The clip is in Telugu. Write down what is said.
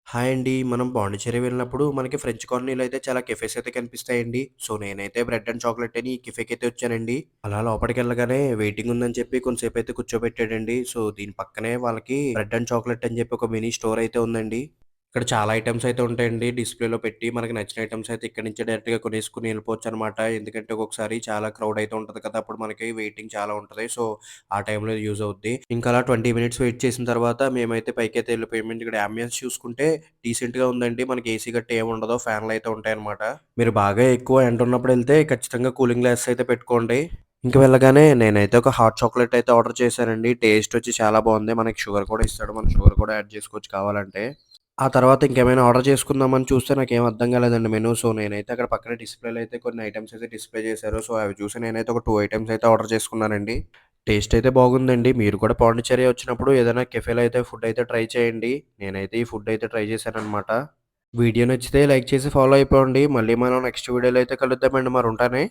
హాయ్ అండి. మనం పాండిచ్చేరి వెళ్ళినప్పుడు మనకి ఫ్రెంచ్ కాలనీలో అయితే చాలా కెఫేస్ అయితే కనిపిస్తాయండి. సో, నేనైతే బ్రెడ్ అండ్ చాక్లేట్ అని ఈ కెఫేకైతే వచ్చానండి. అలా లోపటికెళ్ళగానే వెయిటింగ్ ఉందని చెప్పి కొంతసేపయితే కూర్చోబెట్టాడండి. సో, దీని పక్కనే వాళ్ళకి బ్రెడ్ అండ్ చాక్లేట్ అని చెప్పి ఒక మినీ స్టోర్ అయితే ఉందండి. ఇక్కడ చాలా ఐటెమ్స్ అయితే ఉంటాయండి డిస్‌ప్లేలో పెట్టి. మనకి నచ్చిన ఐటెమ్స్ అయితే ఇక్కడి నుంచే డైరెక్ట్‌గా కొనేసుకొని ఎళ్ళిపోవచ్చనమాట. ఎందుకంటే ఒక్కొక్కసారి చాలా క్రౌడ్ అయితే ఉంటది కదా! అప్పుడు మనకి వెయిటింగ్ చాలా ఉంటది. సో, ఆ టైంలో ఇది యూజ్ అవుద్ది. ఇంకా అలా 20 మినిట్స్ వెయిట్ చేసిన తర్వాత మేమైతే పైకైతే ఎళ్ళిపోయామండి. ఇక్కడ యాంబియన్స్ చూసుకుంటే డీసెంట్‌గా ఉందండి. మనకి ఏసీ గట్టా ఏముండదు. ఫ్యాన్‌లయితే ఉంటాయనమాట. మీరు బాగా ఎక్కువ ఎండున్నప్పుడెళ్తే ఖచ్చితంగా కూలింగ్ గ్లాసెస్ అయితే పెట్టుకోండి. ఇంక వెళ్ళగానే నేనైతే ఒక హాట్ చాక్లేట్ అయితే ఆర్డర్ చేశానండి. టేస్ట్ వచ్చి చాలా బావుంది. మనకి షుగర్ కూడా ఇస్తాడు. మనం షుగర్ కూడా యాడ్ చేసుకోవచ్చు కావాలంటే. ఆ తర్వాత ఇంకేమైనా ఆర్డర్ చేసుకుందామని చూస్తే నాకేం అర్థం కాలేదండి మెనూ. సో, నేనైతే అక్కడ పక్కన డిస్‌ప్లేలో అయితే కొన్ని ఐటెమ్స్ అయితే డిస్‌ప్లే చేశారు. సో, అవి చూసి నేనైతే ఒక 2 ఐటెమ్స్ అయితే ఆర్డర్ చేసుకున్నానండి. టేస్ట్ అయితే బాగుందండి. మీరు కూడా పాండిచ్చేరి వచ్చినప్పుడు ఏదైనా కెఫేలో అయితే ఫుడ్ అయితే ట్రై చేయండి. నేనైతే ఈ ఫుడ్ అయితే ట్రై చేశాననమాట. వీడియో నచ్చితే లైక్ చేసి ఫాలో అయిపోండి. మళ్ళీ మనం నెక్స్ట్ వీడియోలో అయితే కలుద్దామండి. మరి ఉంటానే.